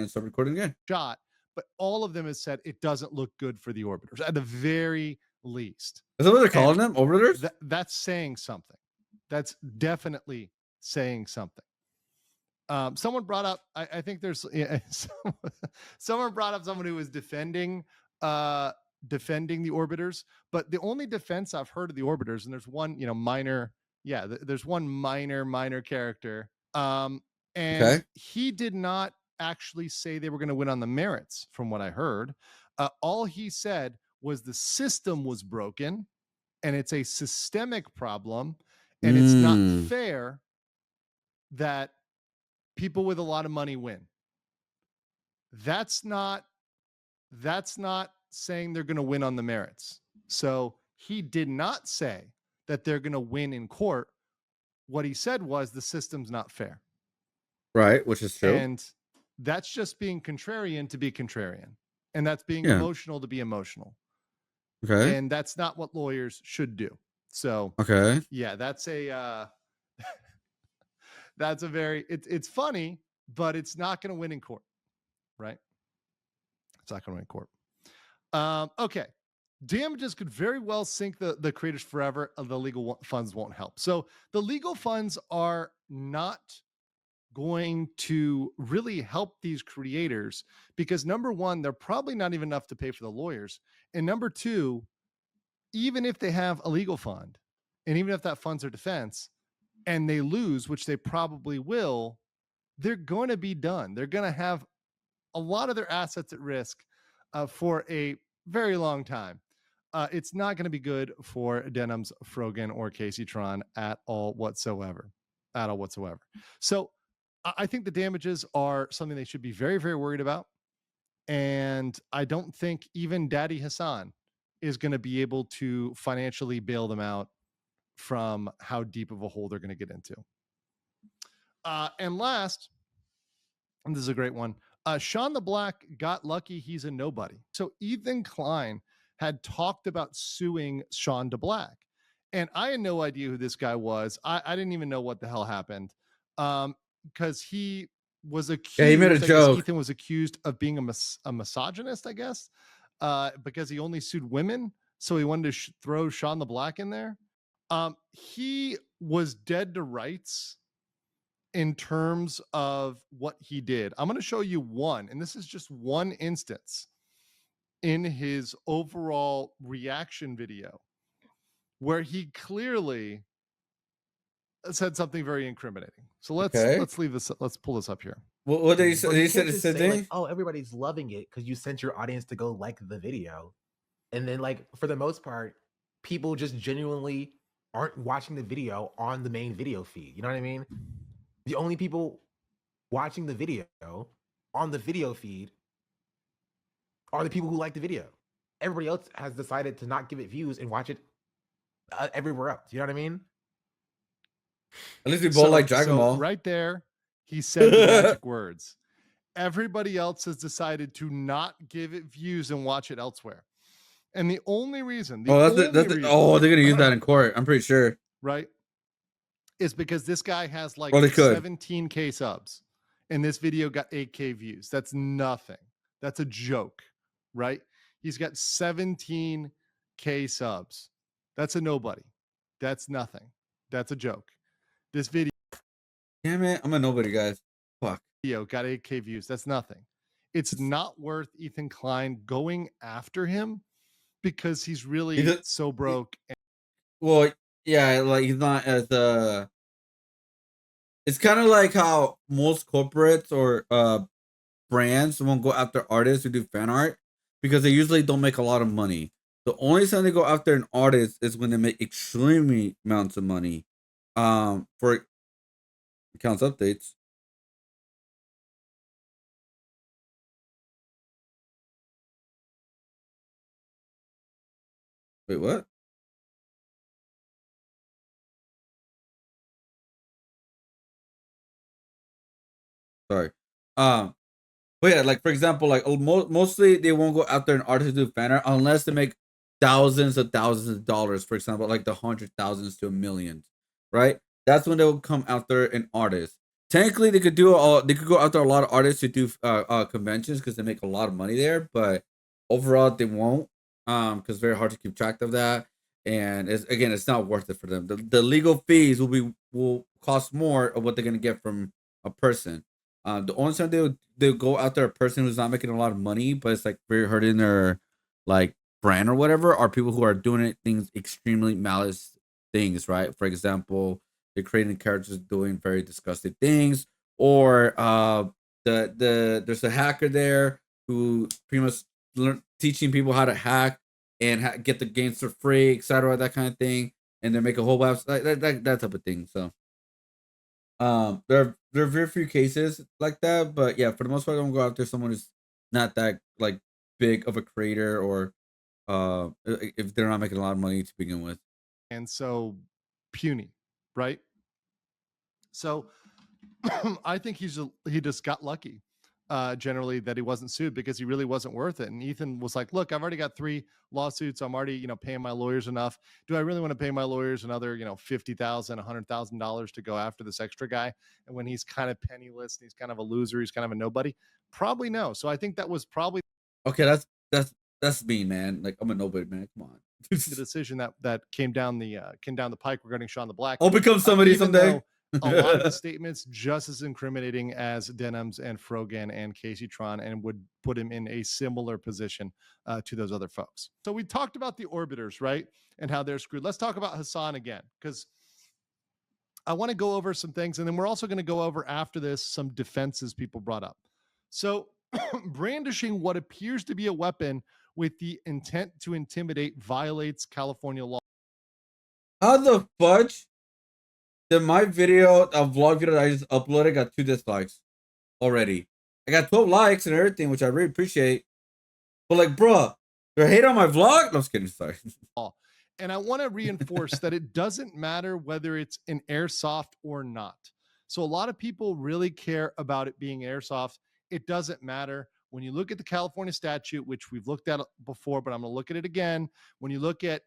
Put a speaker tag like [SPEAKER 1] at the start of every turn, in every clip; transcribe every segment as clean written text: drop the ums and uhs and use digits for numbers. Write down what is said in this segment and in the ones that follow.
[SPEAKER 1] and start recording again.
[SPEAKER 2] Shot, but all of them have said it doesn't look good for the orbiters at the very least.
[SPEAKER 1] Is that what they're calling them? Orbiters?
[SPEAKER 2] That's saying something. That's definitely saying something. Someone brought up, I think there's someone brought up someone who was defending the orbiters, but the only defense I've heard of the orbiters, and there's one, minor, there's one minor character, and
[SPEAKER 1] Okay.
[SPEAKER 2] he did not actually say they were going to win on the merits, from what I heard. All he said was the system was broken, and it's a systemic problem, and it's not fair that people with a lot of money win. That's not saying they're going to win on the merits. So he did not say that they're going to win in court. What he said was the system's not fair.
[SPEAKER 1] Right, which is true.
[SPEAKER 2] And that's just being contrarian to be contrarian. And that's being emotional to be emotional.
[SPEAKER 1] Okay.
[SPEAKER 2] And that's not what lawyers should do. So,
[SPEAKER 1] okay.
[SPEAKER 2] Yeah, that's a that's a very, it's funny, but it's not going to win in court, right? It's not going to win in court. Okay. Damages could very well sink the creators forever. The legal funds won't help. So the legal funds are not going to really help these creators because, number one, they're probably not even enough to pay for the lawyers. And number two, even if they have a legal fund, and even if that funds their defense, and they lose, which they probably will, they're going to be done. They're going to have a lot of their assets at risk for a very long time. It's not going to be good for Denims, Frogan, or Casey Tron at all whatsoever. So I think the damages are something they should be very, very worried about. And I don't think even Daddy Hasan is going to be able to financially bail them out from how deep of a hole they're going to get into. And last, and this is a great one, Sean the Black got lucky he's a nobody. So Ethan Klein had talked about suing Sean DeBlack. And I had no idea who this guy was. I didn't even know what the hell happened. Because he was accused.
[SPEAKER 1] Yeah, he made a joke.
[SPEAKER 2] Ethan was accused of being a misogynist, I guess, because he only sued women. So he wanted to throw Sean the Black in there. He was dead to rights in terms of what he did. I'm going to show you one, and this is just one instance in his overall reaction video where he clearly said something very incriminating. So let's leave this. Let's pull this up here.
[SPEAKER 1] What did he say? He said it's
[SPEAKER 3] like, oh, everybody's loving it because you sent your audience to go like the video, and then like for the most part, people just genuinely aren't watching the video on the main video feed. You know what I mean? The only people watching the video on the video feed are the people who like the video. Everybody else has decided to not give it views and watch it everywhere else. You know what I mean?
[SPEAKER 1] At least we both like Dragon Ball.
[SPEAKER 2] Right there, he said the magic words. Everybody else has decided to not give it views and watch it elsewhere. And the only reason,
[SPEAKER 1] they're gonna use that in court. I'm pretty sure.
[SPEAKER 2] Right? Is because this guy has like 17K subs, and this video got 8K views. That's nothing. That's a joke, right? He's got 17K subs. That's a nobody. That's nothing. That's a joke. This video.
[SPEAKER 1] Damn it, I'm a nobody, guys. Fuck.
[SPEAKER 2] Video got 8K views. That's nothing. It's not worth Ethan Klein going after him because he's really so broke.
[SPEAKER 1] Well, yeah, like he's not as it's kind of like how most corporates or brands won't go after artists who do fan art because they usually don't make a lot of money. The only time they go after an artist is when they make extremely amounts of money. For accounts updates. Wait, what? Sorry. But yeah, like for example, like mostly they won't go after an artist to do fan art unless they make thousands of dollars. For example, like the 100,000s to $1 million, right? That's when they will come after an artist. technically they could do all. They could go after a lot of artists to do conventions because they make a lot of money there. But overall, they won't because it's very hard to keep track of that. And it's not worth it for them. The legal fees will cost more of what they're gonna get from a person. The only time they'll go after a person who's not making a lot of money, but it's like very hurting their like brand or whatever, are people who are doing things extremely malice things, right? For example, they're creating characters doing very disgusting things, or there's a hacker there who pretty much teaching people how to hack and get the games for free, etc. That kind of thing, and they make a whole website that type of thing. So there are very few cases like that, but yeah, for the most part, I'm gonna go after someone who's not that like big of a creator, or if they're not making a lot of money to begin with.
[SPEAKER 2] And so puny, right? So I think he just got lucky. Generally, that he wasn't sued because he really wasn't worth it. And Ethan was like, "Look, I've already got 3 lawsuits. I'm already, paying my lawyers enough. Do I really want to pay my lawyers another, $50,000, $100,000 to go after this extra guy? And when he's kind of penniless and he's kind of a loser, he's kind of a nobody. Probably no. So I think that was probably
[SPEAKER 1] Okay, that's me, man. Like I'm a nobody, man. Come on.
[SPEAKER 2] the decision that came down the pike regarding Sean the Black.
[SPEAKER 1] I'll become somebody
[SPEAKER 2] Even
[SPEAKER 1] someday.
[SPEAKER 2] though a lot of the statements just as incriminating as Denham's and Frogan and Casey Tron, and would put him in a similar position to those other folks. So we talked about the orbiters, right? And how they're screwed. Let's talk about Hasan again, because I want to go over some things. And then we're also going to go over after this some defenses people brought up. So brandishing what appears to be a weapon with the intent to intimidate violates California law.
[SPEAKER 1] How the fudge did my video, a vlog video that I just uploaded, got 2 dislikes already? I got 12 likes and everything, which I really appreciate. But like, bruh, they're hate on my vlog? No, I'm just kidding. Sorry.
[SPEAKER 2] And I want to reinforce that it doesn't matter whether it's an airsoft or not. So a lot of people really care about it being airsoft. It doesn't matter. When you look at the California statute, which we've looked at before, but I'm going to look at it again. When you look at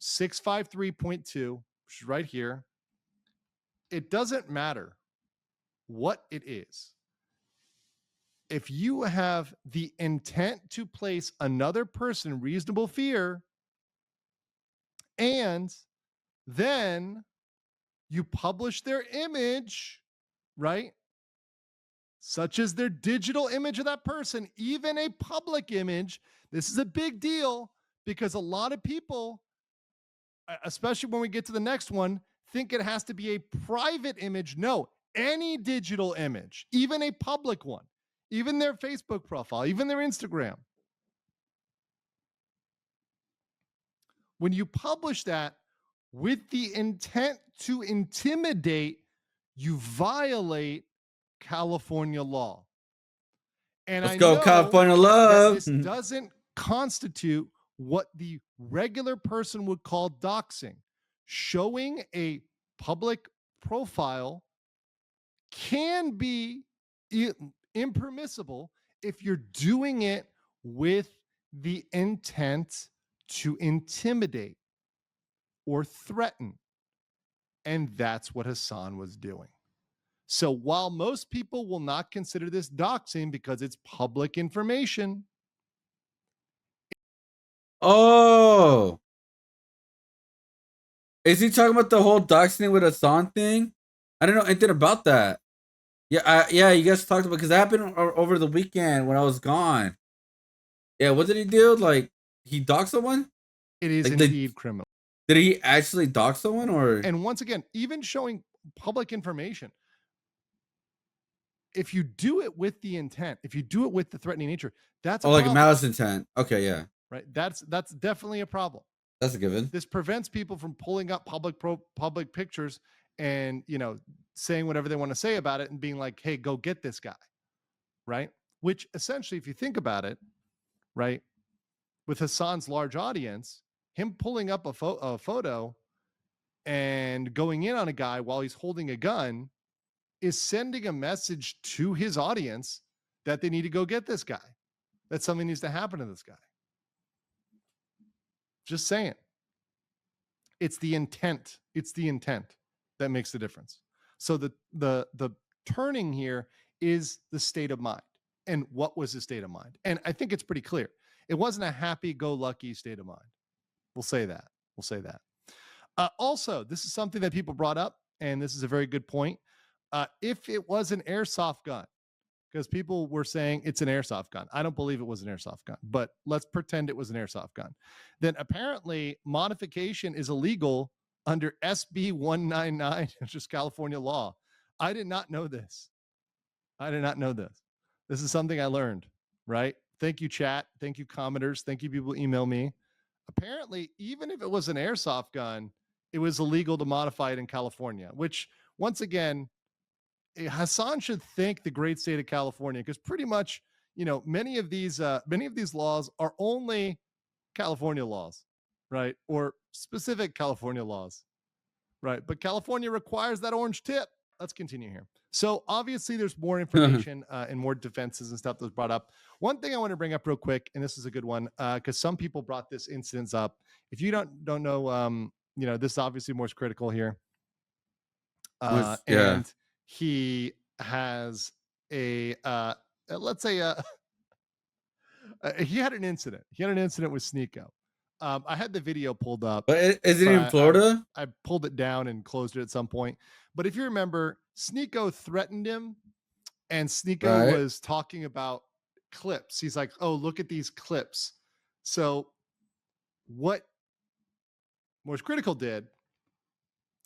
[SPEAKER 2] 653.2, which is right here, it doesn't matter what it is. If you have the intent to place another person in reasonable fear, and then you publish their image, right? Such as their digital image of that person, even a public image. This is a big deal because a lot of people, especially when we get to the next one, think it has to be a private image. No, any digital image, even a public one, even their Facebook profile, even their Instagram. When you publish that with the intent to intimidate, you violate California law. And
[SPEAKER 1] Let's
[SPEAKER 2] I
[SPEAKER 1] go,
[SPEAKER 2] know
[SPEAKER 1] California
[SPEAKER 2] that
[SPEAKER 1] love.
[SPEAKER 2] this doesn't constitute what the regular person would call doxing. Showing a public profile can be impermissible if you're doing it with the intent to intimidate or threaten. And that's what Hasan was doing. So while most people will not consider this doxing because it's public information.
[SPEAKER 1] Oh, is he talking about the whole doxing with Hasan thing? I don't know anything about that. Yeah, you guys talked about, because that happened over the weekend when I was gone. Yeah, what did he do? Like, he doxed someone?
[SPEAKER 2] It is
[SPEAKER 1] Like,
[SPEAKER 2] indeed criminal.
[SPEAKER 1] did he actually dox someone, or?
[SPEAKER 2] And once again, even showing public information, if you do it with the intent, if you do it with the threatening nature, that's a
[SPEAKER 1] like
[SPEAKER 2] problem,
[SPEAKER 1] malice intent. Okay, yeah,
[SPEAKER 2] right? That's definitely a problem.
[SPEAKER 1] that's a given.
[SPEAKER 2] This prevents people from pulling up public pictures and saying whatever they want to say about it and being like, "Hey, go get this guy," right? Which essentially, if you think about it, right, with Hasan's large audience, him pulling up a photo and going in on a guy while he's holding a gun is sending a message to his audience that they need to go get this guy, that something needs to happen to this guy. Just saying. It's the intent. It's the intent that makes the difference. So the turning here is the state of mind. And what was his state of mind? And I think it's pretty clear. It wasn't a happy-go-lucky state of mind. We'll say that. We'll say that. Also, this is something that people brought up, and this is a very good point. If it was an airsoft gun, because people were saying it's an airsoft gun. I don't believe it was an airsoft gun, but let's pretend it was an airsoft gun. Then apparently modification is illegal under SB 199, which is California law. I did not know this. I did not know this. This is something I learned, right? Thank you, chat. Thank you, commenters. Thank you, people who email me. Apparently, even if it was an airsoft gun, it was illegal to modify it in California, which once again, Hasan should thank the great state of California, because pretty much, many of these laws are only California laws, right? Or specific California laws, right? But California requires that orange tip. Let's continue here. So obviously there's more information and more defenses and stuff that was brought up. One thing I want to bring up real quick, and this is a good one, because some people brought this incident up. If you don't know, this is obviously more critical here. And he has let's say he had an incident. He had an incident with Sneeko. I had the video pulled up.
[SPEAKER 1] But is it in Florida?
[SPEAKER 2] I pulled it down and closed it at some point. But if you remember, Sneeko threatened him, and Sneeko was talking about clips. He's like, "Oh, look at these clips." So what More Critical did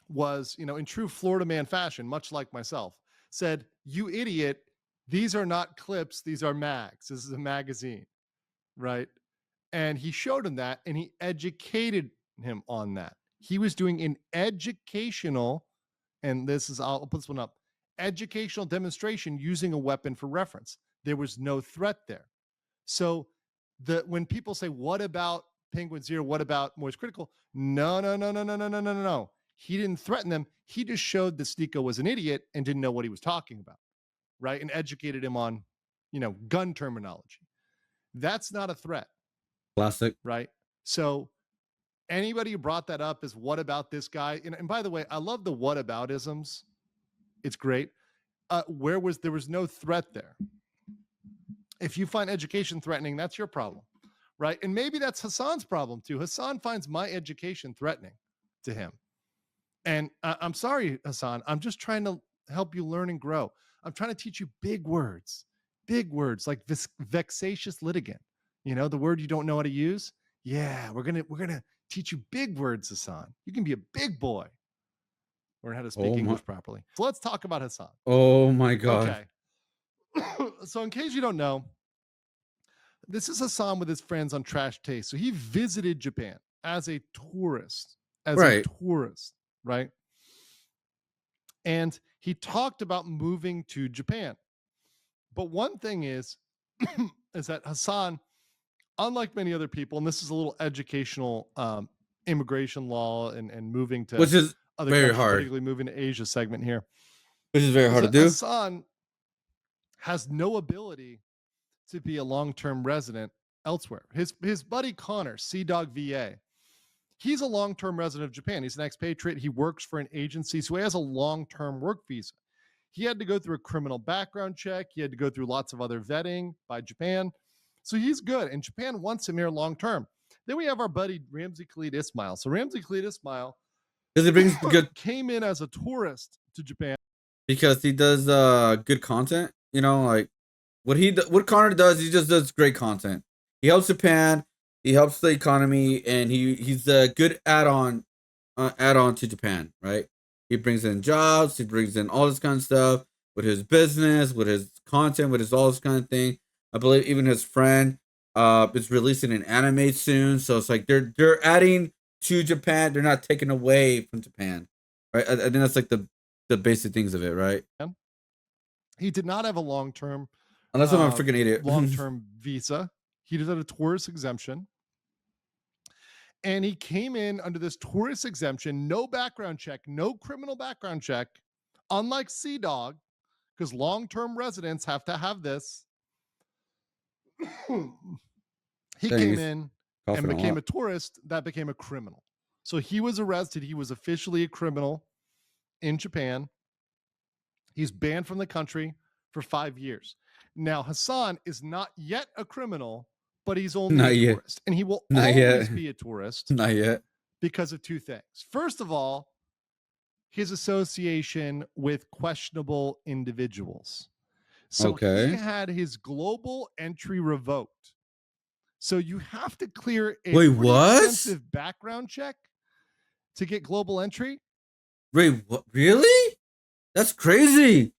[SPEAKER 2] was, in true Florida man fashion, much like myself, said, "You idiot, these are not clips, these are mags. This is a magazine," right? And he showed him that, and he educated him on that. He was doing an educational, and I'll put this one up, educational demonstration using a weapon for reference. There was no threat there. So when people say, "What about Penguin Zero? What about Moist Critical?" No. He didn't threaten them. He just showed that Sneeko was an idiot and didn't know what he was talking about, right? And educated him on, gun terminology. That's not a threat.
[SPEAKER 1] Classic.
[SPEAKER 2] Right? So anybody who brought that up is, "What about this guy?" And by the way, I love the what aboutisms. It's great. There was no threat there. If you find education threatening, that's your problem, right? And maybe that's Hasan's problem too. Hasan finds my education threatening to him. And I'm sorry, Hasan. I'm just trying to help you learn and grow. I'm trying to teach you big words like vexatious litigant. The word you don't know how to use. Yeah, we're gonna teach you big words, Hasan. You can be a big boy. Learn how to speak English properly. So let's talk about Hasan.
[SPEAKER 1] Oh my God.
[SPEAKER 2] Okay. So in case you don't know, this is Hasan with his friends on Trash Taste. So he visited Japan as a tourist. Right? And he talked about moving to Japan. But one thing is that Hasan, unlike many other people, and this is a little educational immigration law and moving to
[SPEAKER 1] which is
[SPEAKER 2] other
[SPEAKER 1] very
[SPEAKER 2] countries,
[SPEAKER 1] hard.
[SPEAKER 2] particularly moving to Asia segment here.
[SPEAKER 1] Which is very hard to do.
[SPEAKER 2] Hasan has no ability to be a long-term resident elsewhere. His buddy Connor, Sea-Dog VA, he's a long-term resident of Japan. He's an expatriate. He works for an agency, so he has a long-term work visa. He had to go through a criminal background check. He had to go through lots of other vetting by Japan. So he's good, and Japan wants him here long-term. Then we have our buddy Ramsey Khalid Ismail. So Ramsey Khalid Ismail,
[SPEAKER 1] because he brings good,
[SPEAKER 2] came in as a tourist to Japan
[SPEAKER 1] because he does good content. Like what Connor does, he just does great content. He helps Japan, he helps the economy, and he's a good add-on to Japan, right? He brings in jobs, he brings in all this kind of stuff with his business, with his content, with his all this kind of thing. I believe even his friend is releasing an anime soon, so it's like they're adding to Japan. They're not taking away from Japan, right? I think that's like the basic things of it, right?
[SPEAKER 2] He did not have a long-term,
[SPEAKER 1] unless I'm a freaking idiot,
[SPEAKER 2] long-term visa. He just had a tourist exemption. And he came in under this tourist exemption, no background check, no criminal background check, unlike Sea-Dog, because long-term residents have to have this. He came in and became a tourist. That became a criminal. So he was arrested. He was officially a criminal in Japan. He's banned from the country for 5 years. Now, Hasan is not yet a criminal, but he's only
[SPEAKER 1] Not
[SPEAKER 2] a
[SPEAKER 1] yet.
[SPEAKER 2] tourist. And he will
[SPEAKER 1] Not
[SPEAKER 2] always
[SPEAKER 1] yet.
[SPEAKER 2] be a tourist
[SPEAKER 1] Not yet.
[SPEAKER 2] because of two things. First of all, his association with questionable individuals. So he
[SPEAKER 1] Okay.
[SPEAKER 2] had his global entry revoked. So you have to clear a
[SPEAKER 1] Wait,
[SPEAKER 2] pretty
[SPEAKER 1] what?
[SPEAKER 2] extensive background check to get global entry.
[SPEAKER 1] Wait, what? Really? That's crazy.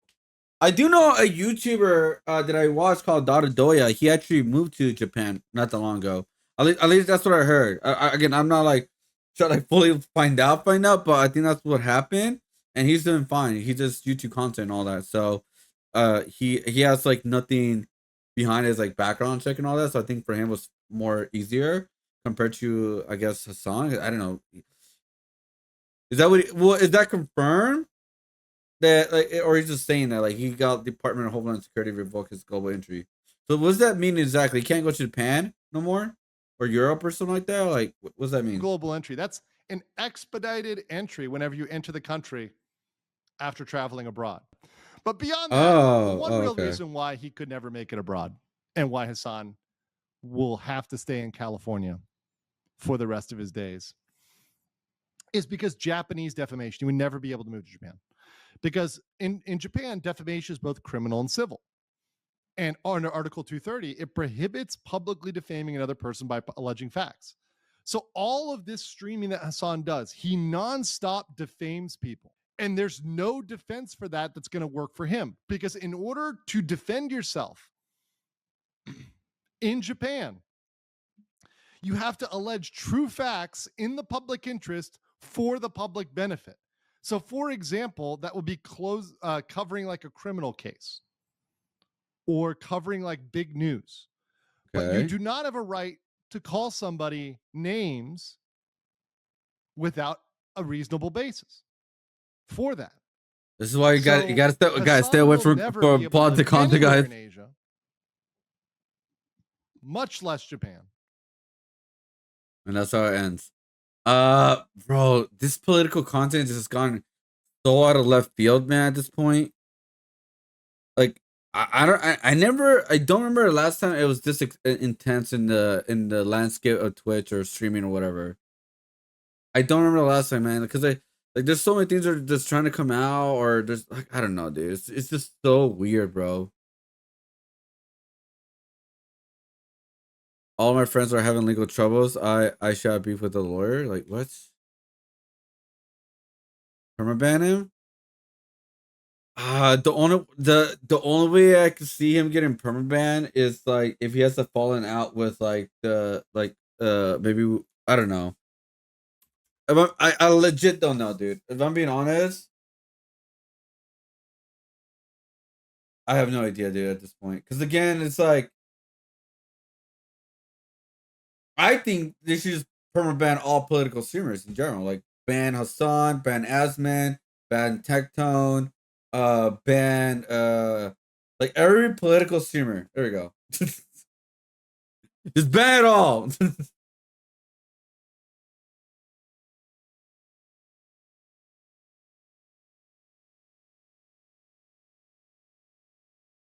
[SPEAKER 1] I do know a YouTuber that I watched called Dada Doya. He actually moved to Japan not that long ago. At least that's what I heard. Again, I'm not like trying to like fully find out, but I think that's what happened. And he's doing fine. He just YouTube content and all that. So, he has like nothing behind his like background check and all that. So I think for him was more easier compared to I guess Hasan. I don't know. Is that what? Well, is that confirmed? That like, or he's just saying that like he got Department of Homeland Security revoke his global entry. So what does that mean exactly? He can't go to Japan no more, or Europe or something like that. Like, what does that mean?
[SPEAKER 2] Global entry. That's an expedited entry whenever you enter the country after traveling abroad. But beyond that, the one real
[SPEAKER 1] Okay.
[SPEAKER 2] reason why he could never make it abroad and why Hasan will have to stay in California for the rest of his days is because Japanese defamation. You would never be able to move to Japan because in Japan, defamation is both criminal and civil. And under Article 230, it prohibits publicly defaming another person by alleging facts. So all of this streaming that Hasan does, he nonstop defames people. And there's no defense for that that's going to work for him. Because in order to defend yourself in Japan, you have to allege true facts in the public interest for the public benefit. So, for example, that would be covering like a criminal case or covering like big news. But you
[SPEAKER 1] Okay.
[SPEAKER 2] do not have a right to call somebody names without a reasonable basis for that.
[SPEAKER 1] This is why you
[SPEAKER 2] So
[SPEAKER 1] gotta stay
[SPEAKER 2] Hasan
[SPEAKER 1] away
[SPEAKER 2] will
[SPEAKER 1] from
[SPEAKER 2] never
[SPEAKER 1] for
[SPEAKER 2] be able to live
[SPEAKER 1] politics content,
[SPEAKER 2] anywhere
[SPEAKER 1] guys.
[SPEAKER 2] in Asia, much less Japan.
[SPEAKER 1] And that's how it ends. Bro, this political content has gone so out of left field, man. At this point, like I don't remember the last time it was this intense in the landscape of Twitch or streaming or whatever. I don't remember the last time, man, because I like there's so many things that are just trying to come out, or there's like I don't know, dude. It's just so weird, bro. All my friends are having legal troubles. I should have beef with a lawyer. Like what? Permaban him? The only way I can see him getting permaban is like if he has to falling out with like the like maybe I don't know. I legit don't know, dude. If I'm being honest, I have no idea, dude, at this point. Because again, it's like I think they should just permaban all political streamers in general. Like ban Hasan, ban Asman, ban Tectone, ban like every political streamer. There we go. Just ban it all.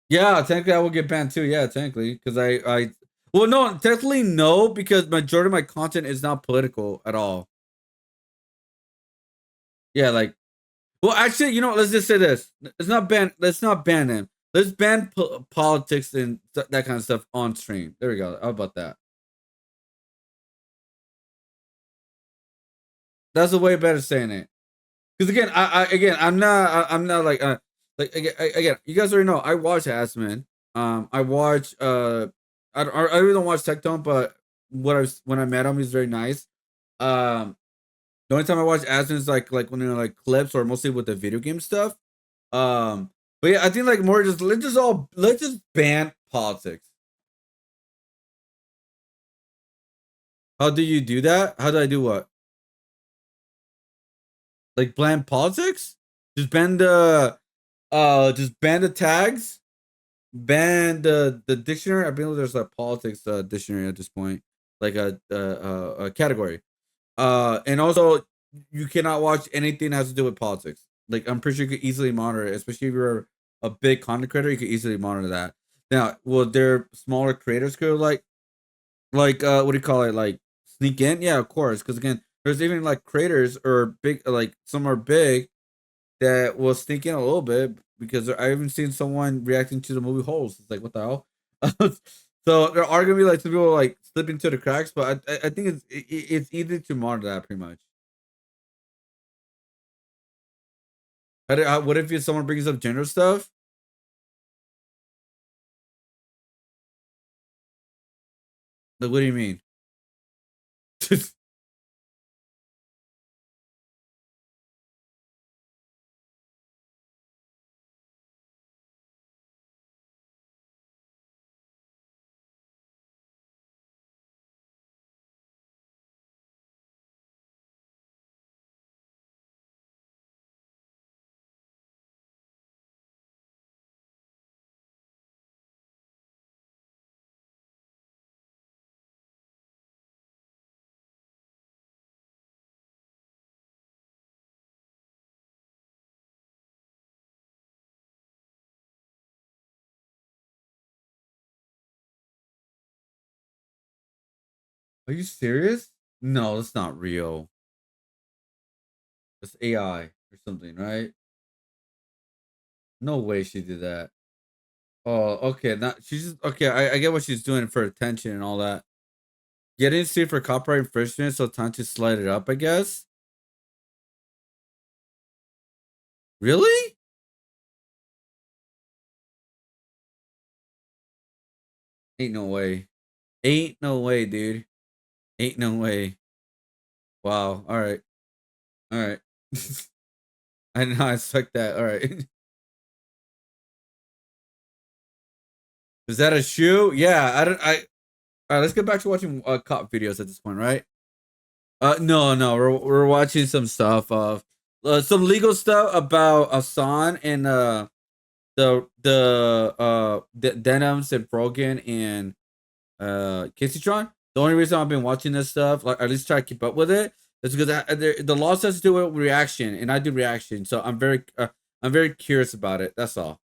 [SPEAKER 1] Yeah, technically I will get banned too. Yeah, technically. Because well no, technically no, because majority of my content is not political at all. Yeah, like well actually, you know, let's just say this. Let's not ban him. Let's ban politics and that kind of stuff on stream. There we go. How about that? That's a way better saying it. Because again, I'm not like again. You guys already know. I watch Assman. I watch. I really don't watch Tectone, but when I met him, he's very nice. The only time I watch Assman is like when they're like clips or mostly with the video game stuff. But yeah, I think like more just let's just ban politics. How do you do that? How do I do what? Like ban politics? Just ban the tags, ban the dictionary. I believe there's a politics dictionary at this point, like a category. And also you cannot watch anything that has to do with politics. Like I'm pretty sure you could easily monitor it, especially if you're a big content creator. You could easily monitor that. Now, will there smaller creators could like what do you call it, like sneak in? Yeah, of course, because again, there's even like creators or big, like some are big that will sneak in a little bit because I even seen someone reacting to the movie Holes. It's like, what the hell? So there are gonna be like some people like slipping through the cracks, but I think it's easy to monitor that pretty much. What if someone brings up gender stuff? Like, what do you mean? Are you serious? No, that's not real. It's AI or something, right? No way she did that. Oh, okay. Not she's just okay. I get what she's doing for attention and all that. Getting sued for copyright infringement, so time to slide it up, I guess. Really? Ain't no way. Ain't no way, dude. Ain't no way. Wow. All right. All right. I know I expect that. All right. Is that a shoe? Yeah. I don't. I. All right. Let's get back to watching cop videos at this point, right? No, no. We're watching some stuff of some legal stuff about Hasan and the Denims and Brogan and Caseytron. The only reason I've been watching this stuff, like at least try to keep up with it, is because the law has to do with reaction, and I do reaction, so I'm very curious about it. That's all.